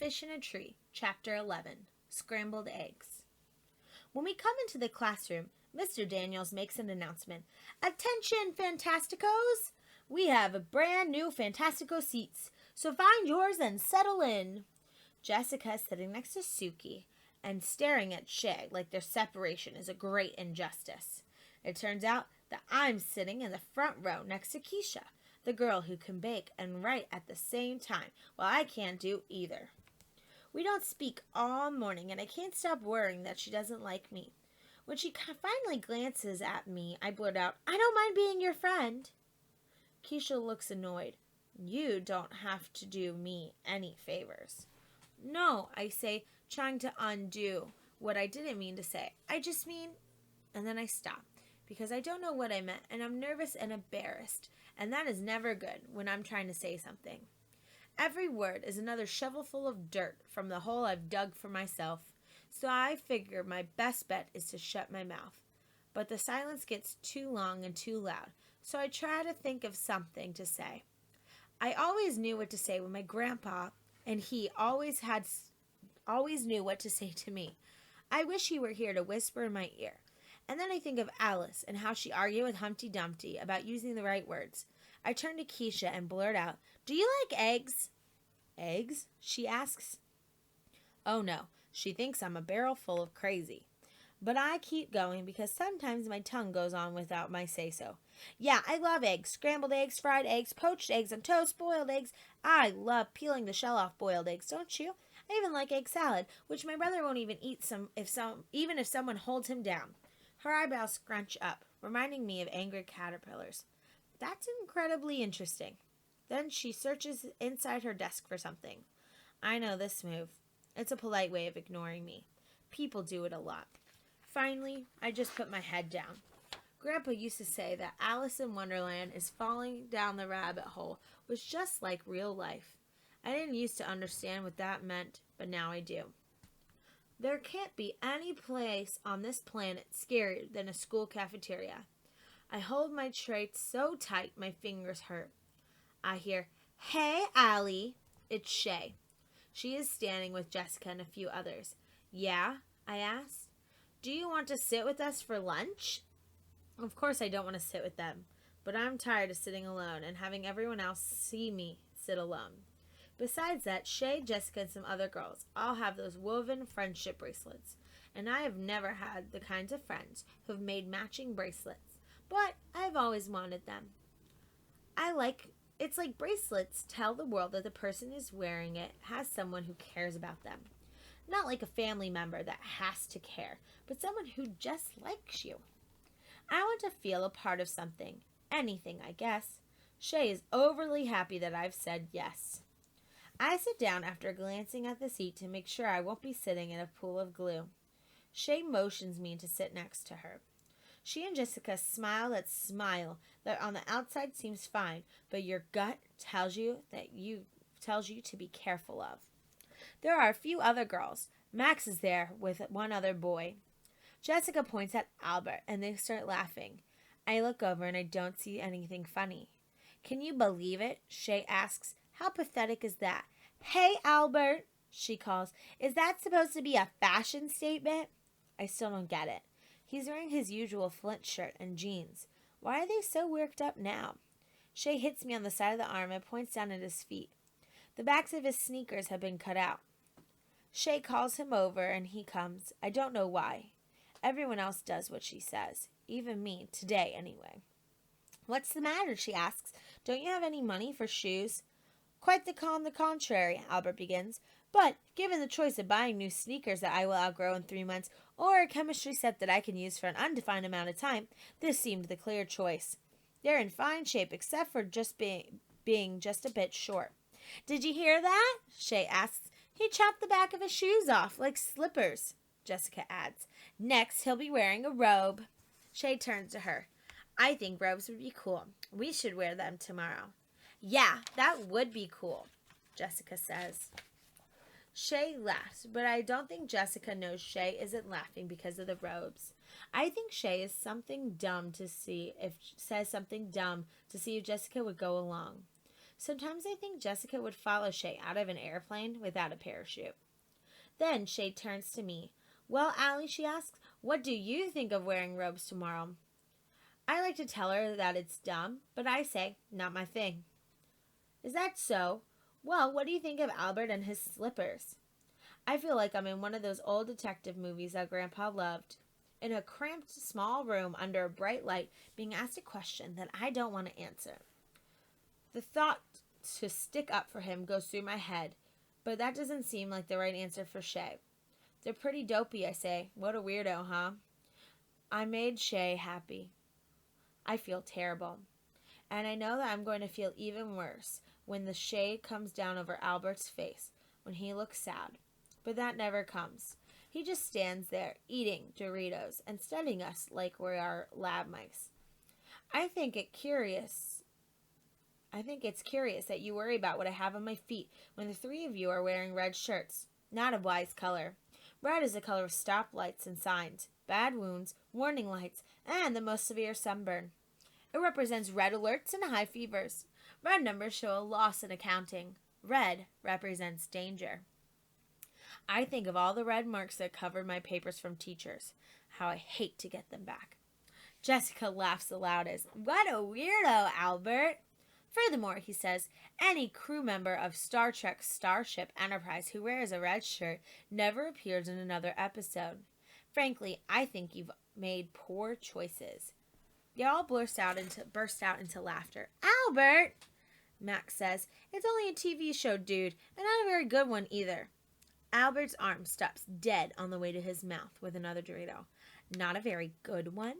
Fish in a Tree, Chapter 11, Scrambled Eggs. When we come into the classroom, Mr. Daniels makes an announcement. Attention, Fantasticos! We have a brand new Fantastico seats, so find yours and settle in. Jessica is sitting next to Suki and staring at Shay like their separation is a great injustice. It turns out that I'm sitting in the front row next to Keisha, the girl who can bake and write at the same time, while I can't do either. We don't speak all morning, and I can't stop worrying that she doesn't like me. When she finally glances at me, I blurt out, "I don't mind being your friend." Keisha looks annoyed. "You don't have to do me any favors." "No," I say, trying to undo what I didn't mean to say. "I just mean..." And then I stop, because I don't know what I meant, and I'm nervous and embarrassed, and that is never good when I'm trying to say something. Every word is another shovelful of dirt from the hole I've dug for myself, so I figure my best bet is to shut my mouth. But the silence gets too long and too loud, so I try to think of something to say. I always knew what to say with my grandpa, and he always knew what to say to me. I wish he were here to whisper in my ear. And then I think of Alice and how she argued with Humpty Dumpty about using the right words. I turn to Keisha and blurt out, "Do you like eggs?" "Eggs?" she asks. Oh no, she thinks I'm a barrel full of crazy. But I keep going because sometimes my tongue goes on without my say-so. "Yeah, I love eggs. Scrambled eggs, fried eggs, poached eggs on toast, boiled eggs. I love peeling the shell off boiled eggs, don't you? I even like egg salad, which my brother won't even eat even if someone holds him down." Her eyebrows scrunch up, reminding me of angry caterpillars. That's incredibly interesting. Then she searches inside her desk for something. I know this move. It's a polite way of ignoring me. People do it a lot. Finally, I just put my head down. Grandpa used to say that Alice in Wonderland is falling down the rabbit hole was just like real life. I didn't used to understand what that meant, but now I do. There can't be any place on this planet scarier than a school cafeteria. I hold my tray so tight my fingers hurt. I hear, "Hey, Allie." It's Shay. She is standing with Jessica and a few others. "Yeah?" I asked. "Do you want to sit with us for lunch?" Of course I don't want to sit with them, but I'm tired of sitting alone and having everyone else see me sit alone. Besides that, Shay, Jessica, and some other girls all have those woven friendship bracelets, and I have never had the kinds of friends who have made matching bracelets, but I've always wanted them. It's like bracelets tell the world that the person who's wearing it has someone who cares about them. Not like a family member that has to care, but someone who just likes you. I want to feel a part of something. Anything, I guess. Shay is overly happy that I've said yes. I sit down after glancing at the seat to make sure I won't be sitting in a pool of glue. Shay motions me to sit next to her. She and Jessica smile that on the outside seems fine, but your gut tells you to be careful of. There are a few other girls. Max is there with one other boy. Jessica points at Albert, and they start laughing. I look over and I don't see anything funny. "Can you believe it?" Shay asks. "How pathetic is that?" "Hey, Albert," she calls. "Is that supposed to be a fashion statement?" I still don't get it. He's wearing his usual Flint shirt and jeans. Why are they so worked up now? Shay hits me on the side of the arm and points down at his feet. The backs of his sneakers have been cut out. Shay calls him over and he comes. I don't know why. Everyone else does what she says. Even me, today anyway. "What's the matter?" she asks. "Don't you have any money for shoes?" "Quite the contrary," Albert begins. "But, given the choice of buying new sneakers that I will outgrow in 3 months, or a chemistry set that I can use for an undefined amount of time, this seemed the clear choice. They're in fine shape, except for just being just a bit short." "Did you hear that?" Shay asks. "He chopped the back of his shoes off, like slippers," Jessica adds. "Next, he'll be wearing a robe." Shay turns to her. "I think robes would be cool. We should wear them tomorrow." "Yeah, that would be cool," Jessica says. Shay laughs, but I don't think Jessica knows Shay isn't laughing because of the robes. I think Shay says something dumb to see if Jessica would go along. Sometimes I think Jessica would follow Shay out of an airplane without a parachute. Then Shay turns to me. Well, Allie, she asks, what do you think of wearing robes tomorrow? I like to tell her that it's dumb, but I say, not my thing. Is that so? Well, what do you think of Albert and his slippers? I feel like I'm in one of those old detective movies that Grandpa loved. In a cramped, small room under a bright light, being asked a question that I don't want to answer. The thought to stick up for him goes through my head, but that doesn't seem like the right answer for Shay. They're pretty dopey, I say. What a weirdo, huh? I made Shay happy. I feel terrible. And I know that I'm going to feel even worse when the shade comes down over Albert's face, when he looks sad. But that never comes. He just stands there, eating Doritos and studying us like we are lab mice. I think it's curious that you worry about what I have on my feet when the three of you are wearing red shirts. Not a wise color. Red is the color of stoplights and signs, bad wounds, warning lights, and the most severe sunburn. It represents red alerts and high fevers. Red numbers show a loss in accounting. Red represents danger. I think of all the red marks that covered my papers from teachers. How I hate to get them back. Jessica laughs the loudest. What a weirdo, Albert. Furthermore, he says, any crew member of Star Trek Starship Enterprise who wears a red shirt never appears in another episode. Frankly, I think you've made poor choices. They all burst out into laughter. Albert, Max says, it's only a TV show, dude, and not a very good one either. Albert's arm stops dead on the way to his mouth with another Dorito. Not a very good one?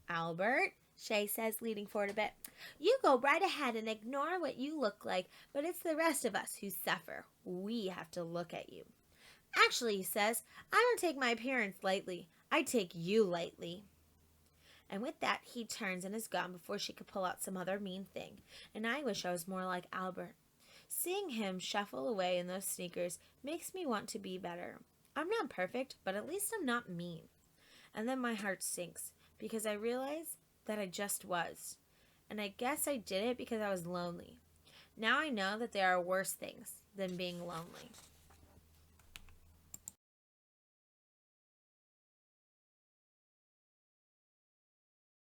Albert, Shay says, leaning forward a bit. You go right ahead and ignore what you look like, but it's the rest of us who suffer. We have to look at you. Actually, he says, I don't take my appearance lightly. I take you lightly. And with that, he turns and is gone before she could pull out some other mean thing. And I wish I was more like Albert. Seeing him shuffle away in those sneakers makes me want to be better. I'm not perfect, but at least I'm not mean. And then my heart sinks, because I realize that I just was. And I guess I did it because I was lonely. Now I know that there are worse things than being lonely.